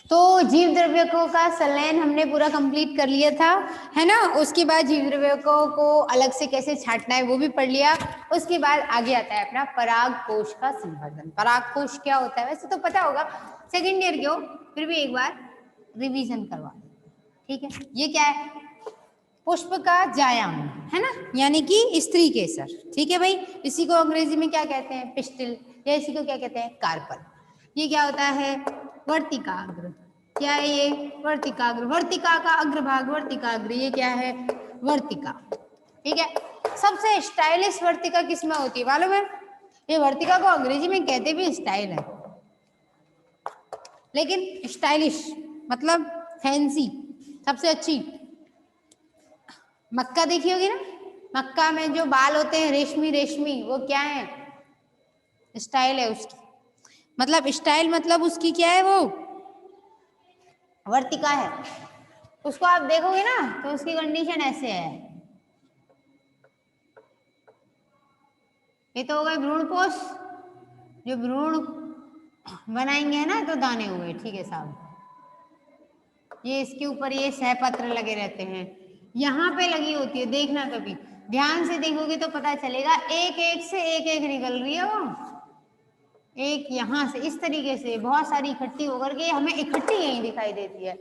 तो जीव द्रव्यकों का संलयन हमने पूरा कंप्लीट कर लिया था, है ना। उसके बाद जीव द्रव्यकों को अलग से कैसे छांटना है वो भी पढ़ लिया। उसके बाद आगे आता है अपना पराग कोश का संवर्धन। पराग कोश क्या होता है वैसे तो पता होगा, सेकेंड ईयर के हो, फिर भी एक बार रिवीजन करवा, ठीक है। ये क्या है, पुष्प का जायाम, है ना, यानी कि स्त्री केसर, ठीक है भाई। इसी को अंग्रेजी में क्या कहते हैं, पिस्टिल, या इसी को क्या कहते हैं, कार्पल। ये क्या होता है, वर्तिकाग्र। क्या है ये, वर्तिकाग्र, वर्तिका का अग्रभाग वर्तिकाग्र, ये क्या है, वर्तिका, ठीक है। सबसे स्टाइलिश वर्तिका किसमें होती है मालूम है, ये वर्तिका को अंग्रेजी में कहते भी स्टाइल है, लेकिन स्टाइलिश मतलब फैंसी, सबसे अच्छी। मक्का देखी होगी ना, मक्का में जो बाल होते हैं रेशमी रेशमी, वो क्या है, स्टाइल है उसकी, मतलब स्टाइल मतलब उसकी क्या है, वो वर्तिका है। उसको आप देखोगे ना तो उसकी कंडीशन ऐसे है, ये तो हो गए भ्रूणपोष, जो भ्रूण बनाएंगे ना तो दाने हुए, ठीक है साहब। ये इसके ऊपर ये सहपत्र लगे रहते हैं, यहाँ पे लगी होती है, देखना कभी ध्यान से देखोगे तो पता चलेगा, एक एक से एक एक निकल रही है वो, एक यहाँ से इस तरीके से बहुत सारी इकट्ठी होकर के हमें इकट्ठी यहीं दिखाई देती है।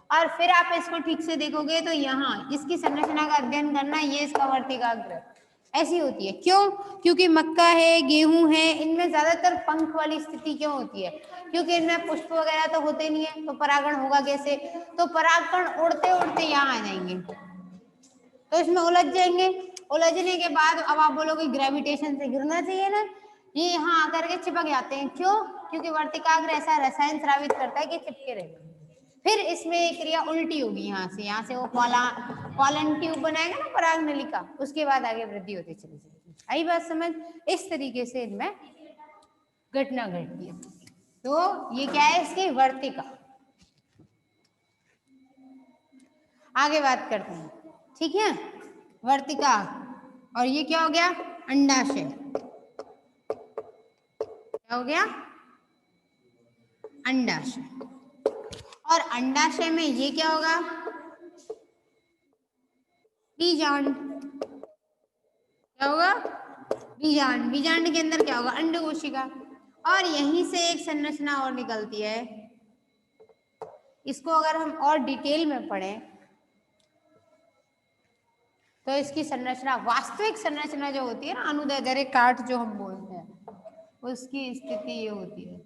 और फिर आप इसको ठीक से देखोगे तो यहाँ इसकी संरचना का अध्ययन करना, ये इसका वर्तिकाग्र ऐसी होती है। क्यों, क्योंकि मक्का है, गेहूं है, इनमें ज्यादातर पंख वाली स्थिति क्यों होती है, क्योंकि इनमें पुष्प वगैरह तो होते नहीं है, तो परागण होगा कैसे, तो परागकण उड़ते उड़ते यहाँ आ जाएंगे, तो इसमें उलझ जाएंगे। उलझने के बाद अब आप बोलोगे ग्रेविटेशन से गिरना चाहिए ना, ये यहाँ आकर के चिपक जाते हैं। क्यों, क्योंकि वर्तिकाग्र ऐसा रसायन स्रावित करता है कि चिपके रहेंगे। फिर इसमें एक क्रिया उल्टी होगी, यहाँ से वो पॉलन ट्यूब बनाएगा ना पराग नलिका, उसके बाद आगे वृद्धि होती चली जाएगी। आई बात समझ, इस तरीके से इनमें घटना घटती है। तो ये क्या है, इसकी वर्तिका। आगे बात करते हैं, ठीक है, वर्तिका। और ये क्या हो गया, अंडाशय, क्या हो गया, अंडाशय। और अंडाशय में ये क्या होगा, बीजांड, क्या होगा, बीजांड। बीजांड के अंदर क्या होगा, अंड कोशिका। और यहीं से एक संरचना और निकलती है, इसको अगर हम और डिटेल में पढ़ें तो इसकी संरचना, वास्तविक संरचना जो होती है ना, अनुदैर्ध्य काट जो हम बोलते हैं, उसकी स्थिति ये होती है।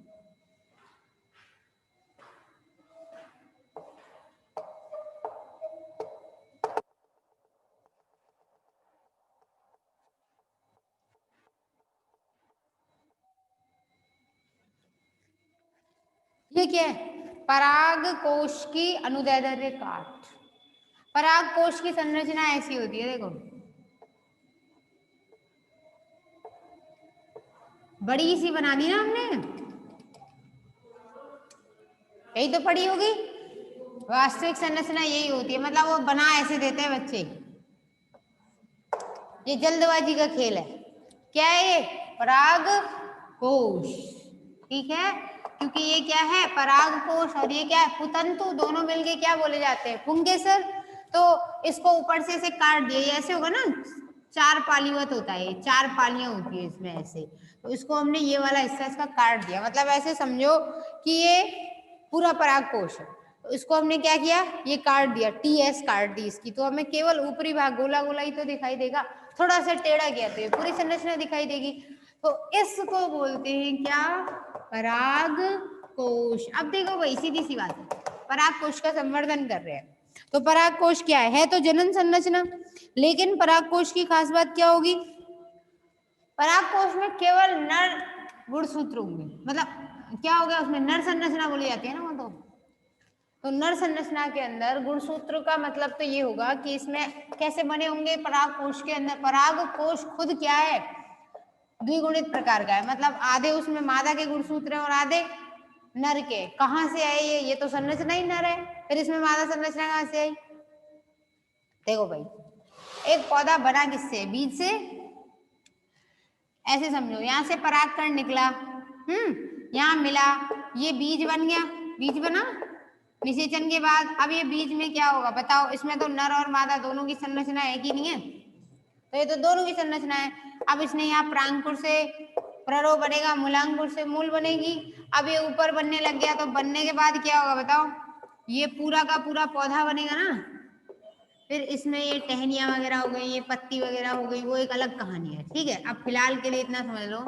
ये क्या है, पराग कोश की अनुदैर्ध्य काट। पराग कोश की संरचना ऐसी होती है, देखो बड़ी सी बना दी ना हमने, यही तो पढ़ी होगी, वास्तविक संरचना यही होती है, मतलब वो बना ऐसे देते हैं बच्चे, ये जल्दबाजी का खेल है। क्या है ये, पराग कोश, ठीक है, क्योंकि ये क्या है, पराग कोश और ये क्या है, पुतंतु, दोनों मिलके क्या बोले जाते हैं, पुंकेसर। तो इसको ऊपर से ऐसे काट दिया, ये ऐसे होगा ना, चार पालीवत होता है, चार पालियां होती है इसमें ऐसे, तो इसको हमने ये वाला हिस्सा इसका काट दिया, मतलब ऐसे समझो कि ये पूरा पराग कोश है, तो इसको हमने क्या किया, ये काट दिया, टीएस काट दी इसकी, तो हमें केवल ऊपरी भाग गोला गोला ही तो दिखाई देगा, थोड़ा सा टेढ़ा किया तो ये पूरी संरचना दिखाई देगी। तो इसको बोलते हैं क्या, पराग कोश। अब देखो भाई सीधी सी बात है, पराग कोश का संवर्धन कर रहे हैं, तो पराग कोश क्या है तो जनन संरचना, लेकिन पराग कोश की खास बात क्या होगी, पराग कोश में केवल नर गुणसूत्र होंगे, मतलब क्या हो गया, उसमें नर संरचना बोली जाती है ना वो, तो नर संरचना के अंदर गुणसूत्र का मतलब तो ये होगा कि इसमें कैसे बने होंगे, पराग कोश के अंदर, पराग कोश खुद क्या है, द्विगुणित प्रकार का है, मतलब आधे उसमें मादा के गुणसूत्र है और आधे नर के। कहां से आए ये तो संरचना ही नर है, फिर इसमें मादा संरचना कहां से आई। देखो भाई, एक पौधा बना किससे, बीज से, ऐसे समझो, यहां से परागकण निकला, यहाँ मिला, ये बीज बन गया, बीज बना, निषेचन के बाद अब ये बीज में क्या होगा बताओ, इसमें तो नर और मादा दोनों की संरचना है कि नहीं है, तो ये तो दोनों की संरचना है। अब इसने यहाँ प्रांकुर से प्ररो बनेगा, मूलांकुर से मूल बनेगी। अब ये ऊपर बनने लग गया, तो बनने के बाद क्या होगा बताओ, ये पूरा का पूरा पौधा बनेगा ना। फिर इसमें ये टहनियां वगैरह हो गई, ये पत्ती वगैरह हो गई, वो एक अलग कहानी है। ठीक है, अब फिलहाल के लिए इतना समझ लो।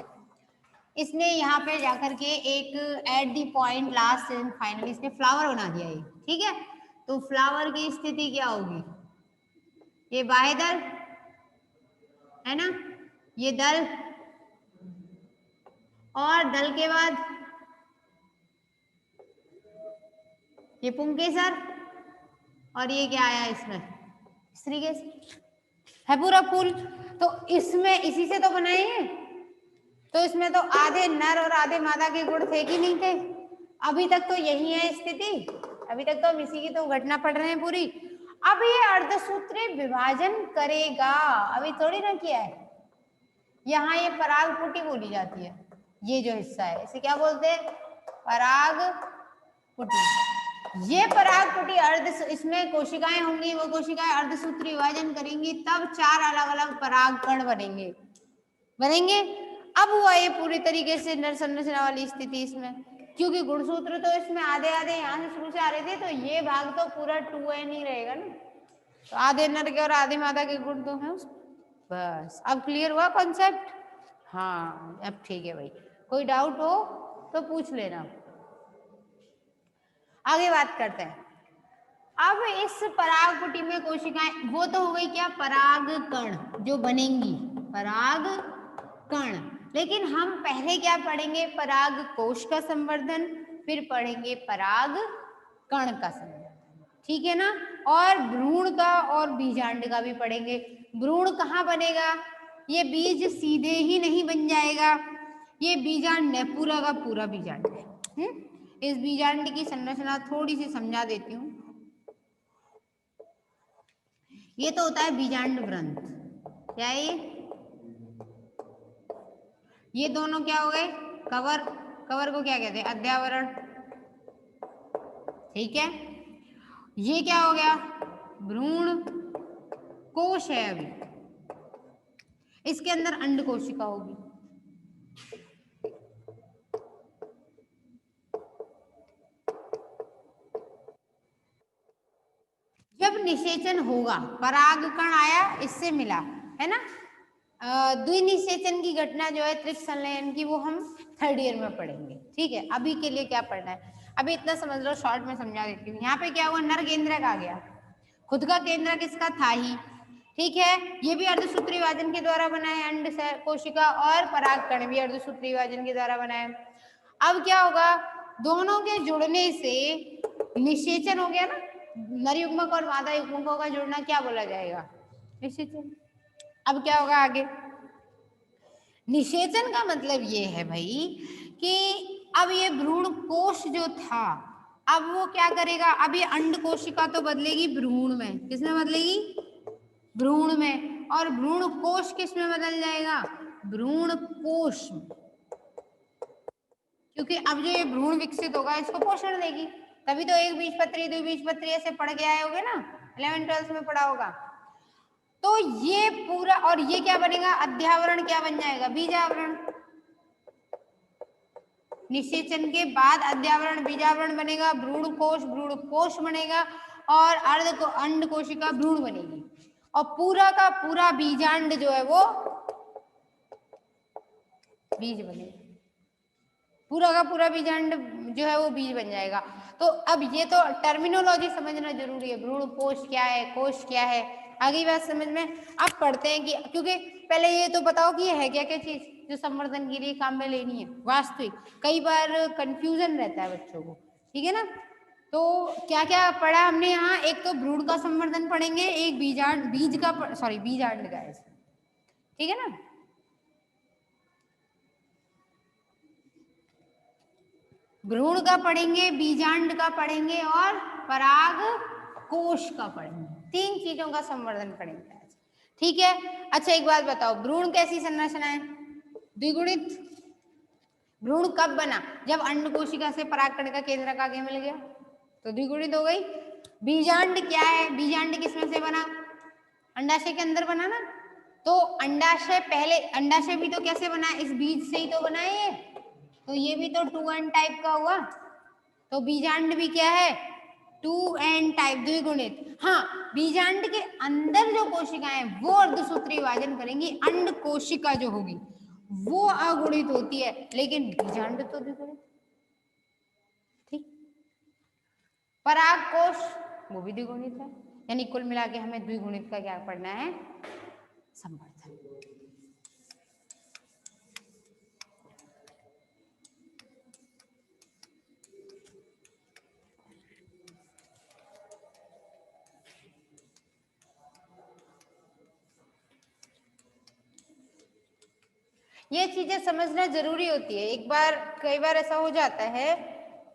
इसने यहाँ पे जाकर के एक at the point last and finally इसने फ्लावर बना दिया ये। ठीक है, तो फ्लावर की स्थिति क्या होगी, ये बाह्य दल है ना, ये दल, और दल के बाद ये पुंकेसर, और ये क्या आया इसमें, इस तरीके से है पूरा फूल। तो इसमें इसी से तो बनाए हैं, तो इसमें तो आधे नर और आधे मादा के गुण थे कि नहीं थे। अभी तक तो यही है स्थिति, अभी तक तो हम इसी की तो घटना पढ़ रहे हैं पूरी। अब ये अर्धसूत्री विभाजन करेगा, अभी थोड़ी ना किया है। यहाँ ये पराग पुटी बोली जाती है, ये जो हिस्सा है इसे क्या बोलते हैं, पराग पुटी। ये पराग पुटी अर्ध, इसमें कोशिकाएं होंगी, वो कोशिकाएं अर्धसूत्री विभाजन करेंगी, तब 4 अलग अलग पराग कण बनेंगे। अब हुआ ये पूरी तरीके से नर संरचना वाली स्थिति इसमें, क्योंकि गुणसूत्र तो इसमें आधे आधे यहाँ से शुरू से आ रहे थे, तो ये भाग तो पूरा 2n ही रहेगा ना, तो आधे नर के और आधे मादा के गुण तो है उसमें। बस अब क्लियर हुआ कॉन्सेप्ट। हाँ अब ठीक है भाई, कोई डाउट हो तो पूछ लेना। आगे बात करते हैं। अब इस पराग कुटी में कोशिकाएं, वो तो हो गई क्या, पराग कण जो बनेंगी, पराग कण। लेकिन हम पहले क्या पढ़ेंगे, पराग कोश का संवर्धन, फिर पढ़ेंगे पराग कण का संवर्धन। ठीक है ना, और भ्रूण का और बीजांड का भी पढ़ेंगे। भ्रूण कहाँ बनेगा, ये बीज सीधे ही नहीं बन जाएगा, ये बीजांड है, पूरा का पूरा बीजांड है। इस बीजांड की संरचना थोड़ी सी समझा देती हूँ। ये तो होता है बीजांड ग्रंथ, क्या है ये दोनों क्या हो गए, कवर, कवर को क्या कहते हैं, अध्यावरण। ठीक है, ये क्या हो गया, भ्रूण कोश है। अभी इसके अंदर अंड कोशिका होगी। जब निषेचन होगा, परागकण आया, इससे मिला, है ना, द्विनिषेचन की घटना जो है त्रिक संलयन की, वो हम 3rd ईयर में पढ़ेंगे। ठीक है, अभी के लिए क्या पढ़ना है, अभी इतना समझ लो, शॉर्ट में समझा देती हूँ। यहाँ पे क्या हुआ, नर केंद्रक आ गया, खुद का केंद्रक इसका था ही। ठीक है, ये भी अर्धसूत्री विभाजन के द्वारा बना है, अंड कोशिका, और परागकण भी अर्धसूत्री विभाजन के द्वारा बना है। अब क्या होगा, दोनों के जुड़ने से निषेचन हो गया ना, नर युग्मक और मादा युग्मकों का जुड़ना क्या बोला जाएगा, निषेचन। अब क्या होगा आगे, निषेचन का मतलब ये है भाई कि अब ये भ्रूण कोश जो था, अब वो क्या करेगा, अब ये अंड कोशिका तो बदलेगी भ्रूण में, किसमें बदलेगी, भ्रूण में, और भ्रूण कोश किसमें बदल जाएगा, भ्रूण कोश, क्योंकि अब जो ये भ्रूण विकसित होगा इसको पोषण देगी। तभी तो एक बीजपत्री, द्विबीजपत्री ऐसे पढ़ के आए होगे ना, 11th-12th में पढ़ा होगा। तो ये पूरा, और ये क्या बनेगा, अध्यावरण क्या बन जाएगा, बीजावरण। निषेचन के बाद अध्यावरण बीजावरण बनेगा, भ्रूण कोश बनेगा, और अंड कोशिका भ्रूण बनेगी, और पूरा का पूरा बीजांड जो है वो बीज बनेगा, पूरा का पूरा बीजांड जो है वो बीज बन जाएगा। तो अब ये तो टर्मिनोलॉजी समझना जरूरी है, भ्रूण कोश क्या है, कोश क्या है, आगे बात समझ में। अब पढ़ते हैं कि, क्योंकि पहले ये तो बताओ कि ये है क्या क्या चीज जो संवर्धन के लिए काम में लेनी है, वास्तविक कई बार कंफ्यूजन रहता है बच्चों को। ठीक है ना, तो क्या क्या पढ़ा हमने यहाँ, एक तो भ्रूण का संवर्धन पढ़ेंगे, एक बीजांड का है, ठीक है ना। भ्रूण का पढ़ेंगे, बीजांड का पढ़ेंगे, और पराग कोश का पढ़ेंगे, 3 चीजों का संवर्धन पढ़ेंगे। ठीक है, अच्छा एक बात बताओ, भ्रूण कैसी संरचना है, द्विगुणित। भ्रूण कब बना, जब अंड कोशिका से परागकण का केंद्रक आगे मिल गया, तो द्विगुणित हो गई। बीजांड क्या है? बीजांड किसमें से बना? अंडाशय के अंदर बना ना। तो अंडाशय पहले, अंडाशय भी तो कैसे बना? इस बीज से ही तो बना है ये। तो ये भी तो 2n टाइप का हुआ। तो बीजांड भी क्या है? 2n टाइप, द्विगुणित। हाँ, बीजांड के अंदर जो कोशिकाएं वो अर्धसूत्री विभाजन करेंगी, अंड कोशिका जो होगी वो अगुणित होती है, लेकिन बीजांड तो द्विगुणित। ठीक। पराग कोश वो भी द्विगुणित है, यानी कुल मिला के हमें द्विगुणित का क्या पढ़ना है? संवर्धन। ये चीजें समझना जरूरी होती है। एक बार, कई बार ऐसा हो जाता है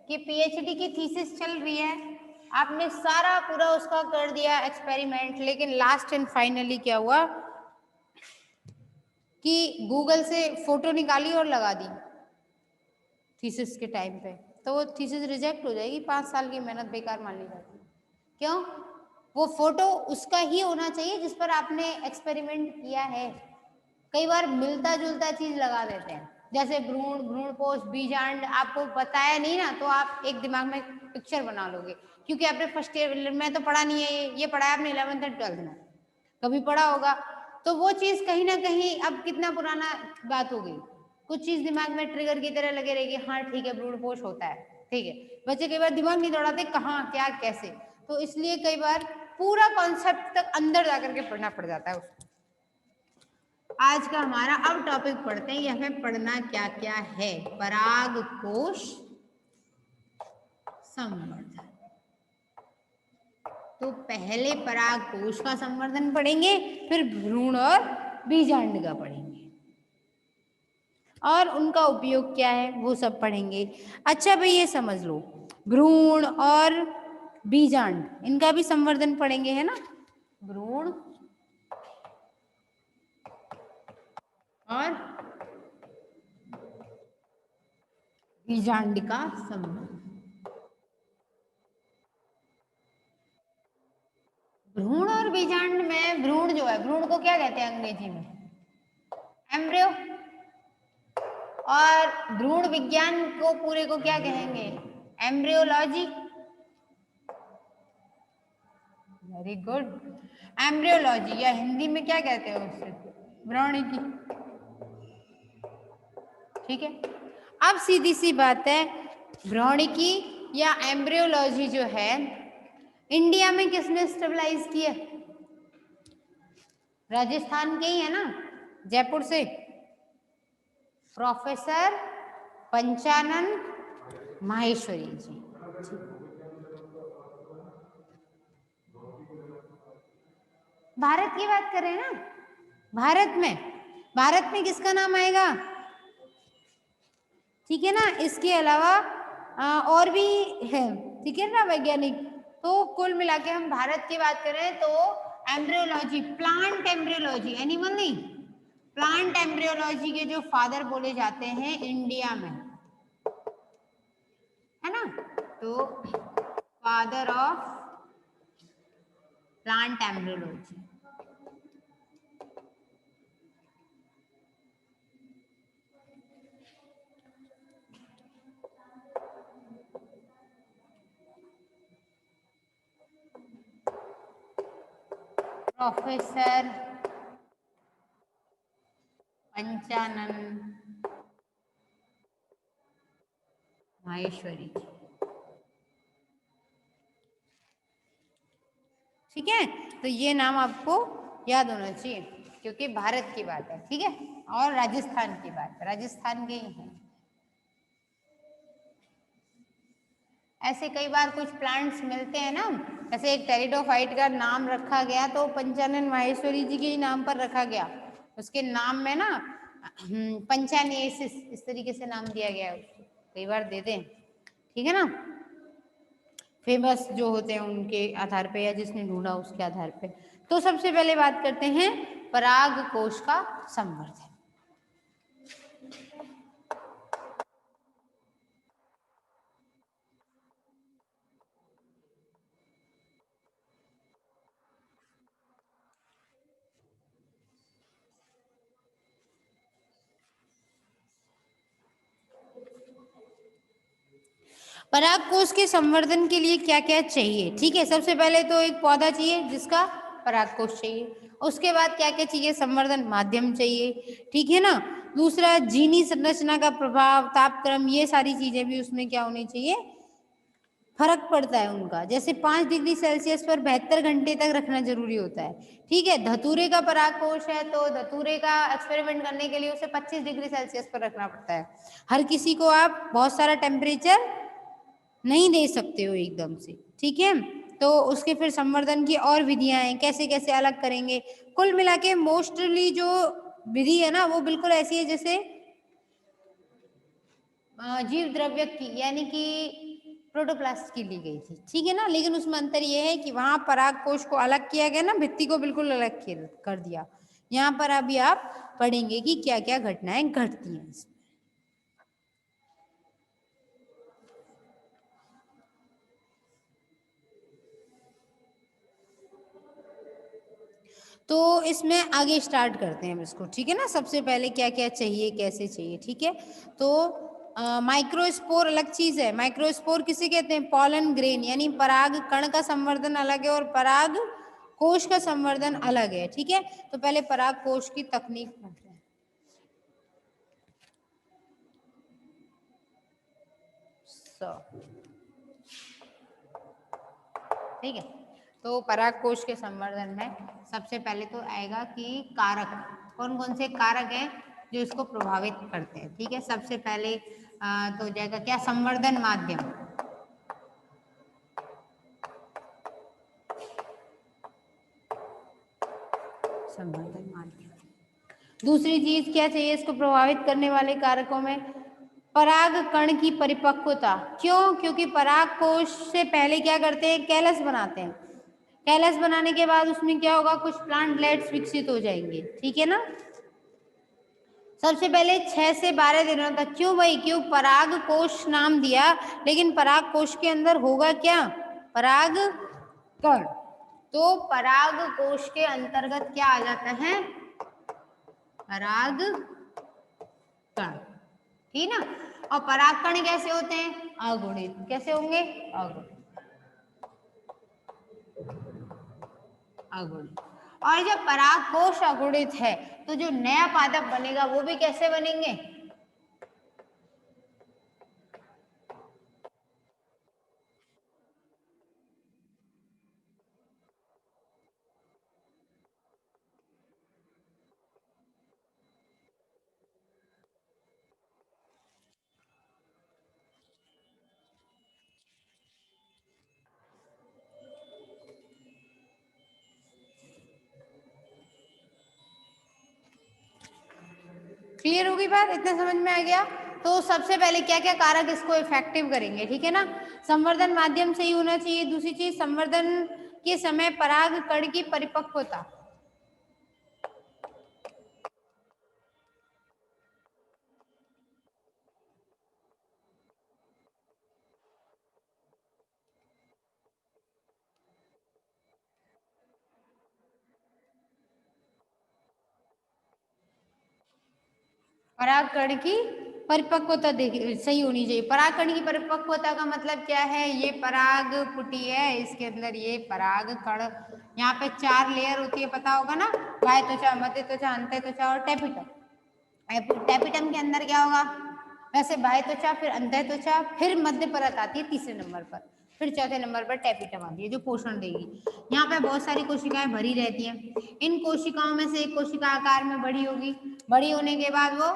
कि पीएचडी की थीसिस चल रही है, आपने सारा पूरा उसका कर दिया एक्सपेरिमेंट, लेकिन लास्ट एंड फाइनली क्या हुआ कि गूगल से फोटो निकाली और लगा दी थीसिस के टाइम पे, तो वो थीसिस रिजेक्ट हो जाएगी, 5 साल की मेहनत बेकार मान ली जाती है। क्यों? वो फोटो उसका ही होना चाहिए जिस पर आपने एक्सपेरिमेंट किया है। कई बार मिलता जुलता चीज लगा देते हैं, जैसे भ्रूण, भ्रूणपोष, बीजांड, आपको बताया नहीं ना तो आप एक दिमाग में पिक्चर बना लोगे, क्योंकि आपने फर्स्ट ईयर में तो पढ़ा नहीं है, ये पढ़ा है आपने 11th और 12th में, कभी पढ़ा होगा। तो वो चीज कहीं ना कहीं अब कितना पुराना बात हो गई, कुछ चीज दिमाग में ट्रिगर की तरह लगे रहेगी। हाँ ठीक है, भ्रूणपोष होता है, ठीक है। बच्चे कई बार दिमाग नहीं दौड़ाते कहाँ क्या कैसे, तो इसलिए कई बार पूरा कॉन्सेप्ट तक अंदर जाकर के पढ़ना पड़ जाता है उसको। आज का हमारा अब टॉपिक पढ़ते हैं, हमें पढ़ना क्या क्या है। पराग कोश संवर्धन। तो पहले पराग कोश का संवर्धन पढ़ेंगे, फिर भ्रूण और बीजांड का पढ़ेंगे, और उनका उपयोग क्या है वो सब पढ़ेंगे। अच्छा भाई, ये समझ लो, भ्रूण और बीजांड इनका भी संवर्धन पढ़ेंगे, है ना। भ्रूण और बीजांड का संवर्धन। भ्रूण और बीजांड में, भ्रूण जो है, भ्रूण को क्या कहते हैं अंग्रेजी में? एम्ब्रियो। और भ्रूण विज्ञान को पूरे को क्या कहेंगे? एम्ब्रियोलॉजी। वेरी गुड, एम्ब्रियोलॉजी, या हिंदी में क्या कहते हैं उससे? भ्रूणिकी। ठीक है। अब सीधी सी बात है, भ्रूणिकी या एम्ब्रियोलॉजी जो है इंडिया में किसने स्टेबलाइज की है? राजस्थान के ही है ना, जयपुर से प्रोफेसर पंचानन माहेश्वरी जी। भारत की बात कर रहे हैं ना, भारत में किसका नाम आएगा? ठीक है ना। इसके अलावा और भी है, ठीक है ना, वैज्ञानिक। तो कुल मिला के हम भारत की बात करें तो एम्ब्रियोलॉजी, प्लांट एम्ब्रियोलॉजी, एनिमल नहीं, प्लांट एम्ब्रियोलॉजी के जो फादर बोले जाते हैं इंडिया में, है ना। तो father of plant embryology, professor Panchanan Maheshwari. ठीक है, तो ये नाम आपको याद होना चाहिए क्योंकि भारत की बात है, ठीक है। और राजस्थान की बात है, राजस्थान के ही हैं। ऐसे कई बार कुछ प्लांट्स मिलते हैं ना, ऐसे एक टेरिडोफाइट का नाम रखा गया तो पंचानन माहेश्वरी जी के ही नाम पर रखा गया, उसके नाम में ना पंचानियसिस इस तरीके से नाम दिया गया है उसको, कई बार देते हैं, ठीक है ना, फेमस जो होते हैं उनके आधार पे या जिसने ढूंढा उसके आधार पे। तो सबसे पहले बात करते हैं पराग कोश का संवर्धन। परागकोश के संवर्धन के लिए क्या क्या चाहिए? ठीक है, सबसे पहले तो एक पौधा चाहिए जिसका परागकोश चाहिए, उसके बाद क्या क्या चाहिए? संवर्धन माध्यम चाहिए, ठीक है ना। दूसरा, जीनी संरचना का प्रभाव, तापक्रम, ये सारी चीजें भी उसमें क्या होनी चाहिए? फर्क पड़ता है उनका, जैसे 5 डिग्री सेल्सियस पर 72 घंटे तक रखना जरूरी होता है, ठीक है। धतूरे का परागकोश है तो धतूरे का एक्सपेरिमेंट करने के लिए उसे 25 डिग्री सेल्सियस पर रखना पड़ता है। हर किसी को आप बहुत सारा टेम्परेचर नहीं दे सकते हो एकदम से, ठीक है। तो उसके फिर संवर्धन की और विधियां हैं, कैसे कैसे अलग करेंगे। कुल मिला के मोस्टली जो विधि है ना वो बिल्कुल ऐसी है जैसे जीव द्रव्य की यानी कि प्रोटोप्लास्ट की ली गई थी, ठीक है ना। लेकिन उसमें अंतर यह है कि वहां परागकोश को अलग किया गया ना, भित्ति को बिल्कुल अलग कर दिया। यहाँ पर अभी आप पढ़ेंगे कि क्या क्या घटनाएं घटती हैं इसमें। तो इसमें आगे स्टार्ट करते हैं हम इसको, ठीक है ना। सबसे पहले क्या क्या चाहिए, कैसे चाहिए, ठीक है। तो माइक्रोस्पोर अलग चीज है। माइक्रोस्पोर किसे कहते हैं? पॉलन ग्रेन, यानी पराग कण का संवर्धन अलग है और पराग कोश का संवर्धन अलग है, ठीक है। तो पहले पराग कोश की तकनीक पढ़ते हैं। ठीक है, तो पराग कोश के संवर्धन में सबसे पहले तो आएगा कि कारक, कौन कौन से कारक हैं जो इसको प्रभावित करते हैं, ठीक है। सबसे पहले तो जाएगा क्या? संवर्धन माध्यम। संवर्धन माध्यम। दूसरी चीज क्या चाहिए इसको प्रभावित करने वाले कारकों में? पराग कण की परिपक्वता। क्यों? क्योंकि पराग कोश से पहले क्या करते हैं? कैलस बनाते हैं। कैलस बनाने के बाद उसमें क्या होगा? कुछ प्लांटलेट्स विकसित हो जाएंगे, ठीक है ना। सबसे पहले 6 से 12 दिनों तक। क्यों भाई? क्यों? पराग कोश नाम दिया, लेकिन पराग कोश के अंदर होगा क्या? पराग कण। तो पराग कोश के अंतर्गत क्या आ जाता है? पराग कण, ठीक ना। और पराग कण कैसे होते हैं? अगुणित। कैसे होंगे? अगुणित। अगुणित। और जब पराग कोश अगुणित है तो जो नया पादप बनेगा वो भी कैसे बनेंगे? क्लियर होगी बात? इतना समझ में आ गया? तो सबसे पहले क्या क्या कारक इसको इफेक्टिव करेंगे, ठीक है ना। संवर्धन माध्यम सही होना चाहिए। दूसरी चीज, संवर्धन के समय पराग कण की परिपक्वता। परागकण की परिपक्वता सही होनी चाहिए। परागकण की परिपक्वता का मतलब क्या है? ये पराग पुटी है, इसके अंदर ये पराग कण, यहाँ पे 4 लेयर होती है, पता होगा ना। बाह्य त्वचा, मध्य त्वचा, अंतः त्वचा और टेपिटम। टेपिटम के अंदर क्या होगा? वैसे बाह्य त्वचा, फिर अंतः त्वचा, फिर मध्य परत आती है तीसरे नंबर पर, फिर चौथे नंबर पर टेपिटम आती है जो पोषण देगी। यहाँ पे बहुत सारी कोशिकाएं भरी रहती हैं। इन कोशिकाओं में से एक कोशिका आकार में बड़ी होगी, बड़ी होने के बाद वो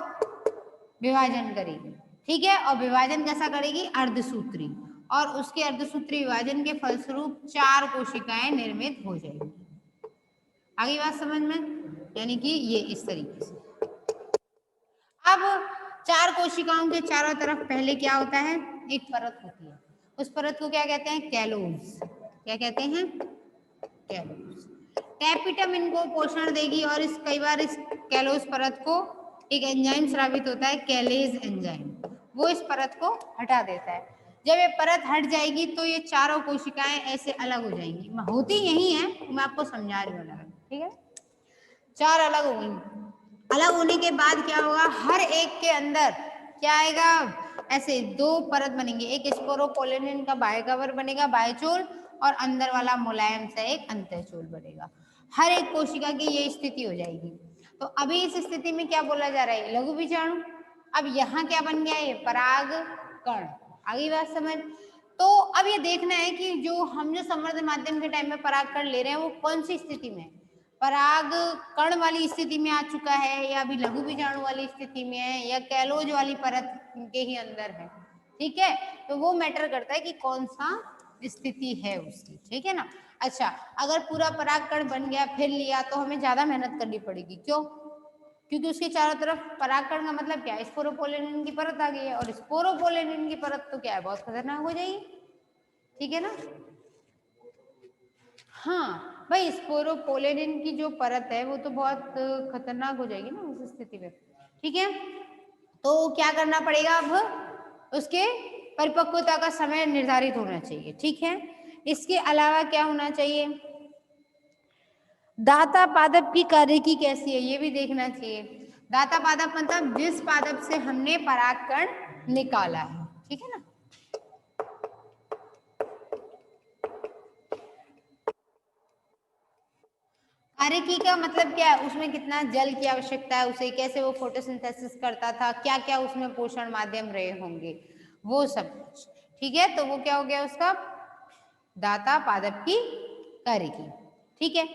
विभाजन करेगी, ठीक है। और विभाजन कैसा करेगी? अर्धसूत्री। और उसके अर्धसूत्री विभाजन के फलस्वरूप 4 कोशिकाएं निर्मित हो जाएंगी। आगे बात समझ में? यानी कि ये इस तरीके से। अब 4 कोशिकाओं के चारों तरफ पहले क्या होता है? एक परत होती है। उस परत को क्या कहते हैं? कैलोस। क्या कहते हैं? कैलोस। कैपिटम इनको पोषण देगी और इस कई बार इस कैलोस परत को एक एंजाइम स्रावित होता है, कैलेज एंजाइम, वो इस परत को हटा देता है। जब ये परत हट जाएगी तो ये चारों कोशिकाएं ऐसे अलग हो जाएंगी। होती यही है, मैं आपको समझा रही हूँ, ठीक है। 4 अलग हो गई। अलग होने के बाद क्या होगा? हर एक के अंदर क्या आएगा? ऐसे दो परत बनेंगे, एक स्पोरोपोलिन का बाह्य कवर बनेगा बाह्यचोल, और अंदर वाला मुलायम सा एक अंतःचोल बनेगा। हर एक कोशिका की ये स्थिति हो जाएगी। तो अभी इस स्थिति में क्या बोला जा रहा है, लघु बीजाणु। अब यहाँ क्या बन गया, ये पराग कण। आगे बात समझ। तो अब ये देखना है कि जो संवर्धन माध्यम के टाइम में पराग कण ले रहे हैं वो कौन सी स्थिति में, पराग कण वाली स्थिति में आ चुका है, या अभी लघु बीजाणु वाली स्थिति में है, या कैलोज वाली परत के ही अंदर है। ठीक है, तो वो मैटर करता है कि कौन सा स्थिति है उसकी। ठीक है ना। अच्छा, अगर पूरा पराग कण बन गया फिर लिया तो हमें ज्यादा मेहनत करनी पड़ेगी। क्यों? क्योंकि उसके चारों तरफ परागकण का मतलब क्या है, स्पोरोपोलिन की परत आ गई है, और स्पोरोपोलिन की परत तो क्या है, बहुत खतरनाक हो जाएगी। ठीक है ना। हाँ भाई, स्पोरोपोलिन की जो परत है वो तो बहुत खतरनाक हो जाएगी ना उस स्थिति में। ठीक है, तो क्या करना पड़ेगा, अब उसके परिपक्वता का समय निर्धारित होना चाहिए। ठीक है, इसके अलावा क्या होना चाहिए, दाता पादप की कार्यकी कैसी है ये भी देखना चाहिए। दाता पादप मतलब जिस पादप से हमने परागकण निकाला है। ठीक है ना। कार्यकी का मतलब क्या है, उसमें कितना जल की आवश्यकता है उसे, कैसे वो फोटोसिंथेसिस करता था, क्या क्या उसमें पोषण माध्यम रहे होंगे, वो सब कुछ। ठीक है, तो वो क्या हो गया उसका दाता पादप की कार्यकी। ठीक है,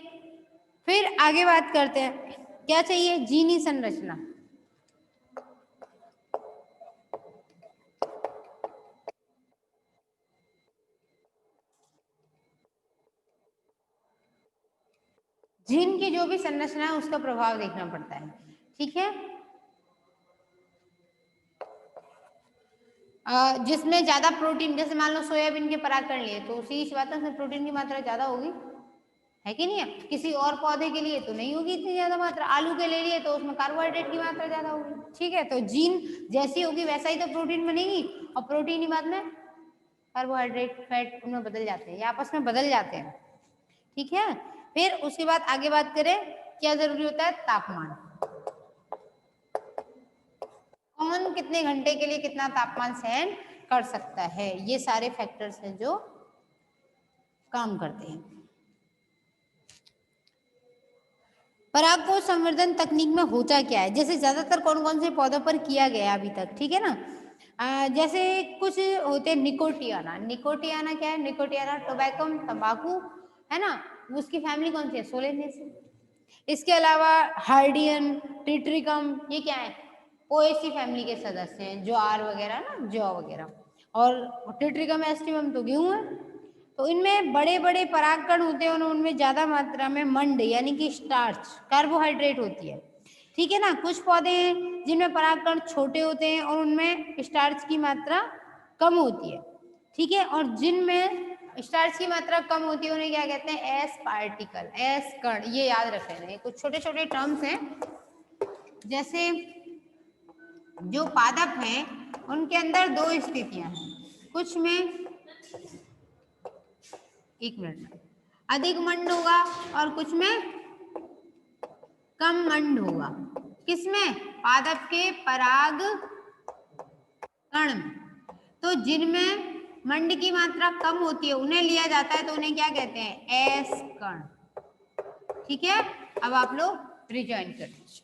फिर आगे बात करते हैं, क्या चाहिए, जीनी संरचना। जीन की जो भी संरचना है उसका प्रभाव देखना पड़ता है। ठीक है, जिसमें ज्यादा प्रोटीन, जैसे मान लो सोयाबीन के परागकण लिए तो सीधी सी बात है उसमें प्रोटीन की मात्रा ज्यादा होगी, है कि नहीं है। किसी और पौधे के लिए तो नहीं होगी इतनी ज्यादा मात्रा, आलू के ले लिए तो उसमें कार्बोहाइड्रेट की मात्रा ज्यादा होगी। ठीक है, तो जीन जैसी होगी वैसा ही तो प्रोटीन बनेगी, और प्रोटीन ही बाद में कार्बोहाइड्रेट फैट उनमें बदल जाते हैं या आपस में बदल जाते हैं। ठीक है, फिर उसके बाद आगे बात करें, क्या जरूरी होता है, तापमान। कौन कितने घंटे के लिए कितना तापमान सहन कर सकता है, ये सारे फैक्टर्स हैं जो काम करते हैं। परागकोश संवर्धन तकनीक में होता क्या है, जैसे ज्यादातर कौन कौन से पौधों पर किया गया अभी तक। ठीक है ना। जैसे कुछ होते हैं निकोटियाना। निकोटियाना क्या है, निकोटियाना टोबैकम, तंबाकू, है ना, उसकी फैमिली कौन सी है, सोलेनेसी। इसके अलावा हार्डियन, टिट्रिकम, ये क्या है, पोएसी फैमिली के सदस्य हैं, ज्वार वगैरह ना, जौ वगैरह। और टिट्रिकम एस्टिवम तो गेहूं है। तो इनमें बड़े बड़े परागकण होते हैं और उनमें ज्यादा मात्रा में मंड यानी कि स्टार्च, कार्बोहाइड्रेट होती है। ठीक है ना। कुछ पौधे हैं जिनमें परागकण छोटे होते हैं और उनमें स्टार्च की मात्रा कम होती है। ठीक है, और जिनमें स्टार्च की मात्रा कम होती है उन्हें क्या कहते हैं, एस पार्टिकल, एस कण। ये याद रख लेना, ये कुछ छोटे छोटे टर्म्स हैं। जैसे जो पादप हैं उनके अंदर दो स्थितियां हैं, कुछ में, एक मिनट, अधिक मंड होगा और कुछ में कम मंड होगा। किसमें, पादप के पराग कण में। तो जिनमें मंड की मात्रा कम होती है उन्हें लिया जाता है तो उन्हें क्या कहते हैं, एस कण। ठीक है, अब आप लोग रिजॉइन कर लीजिए।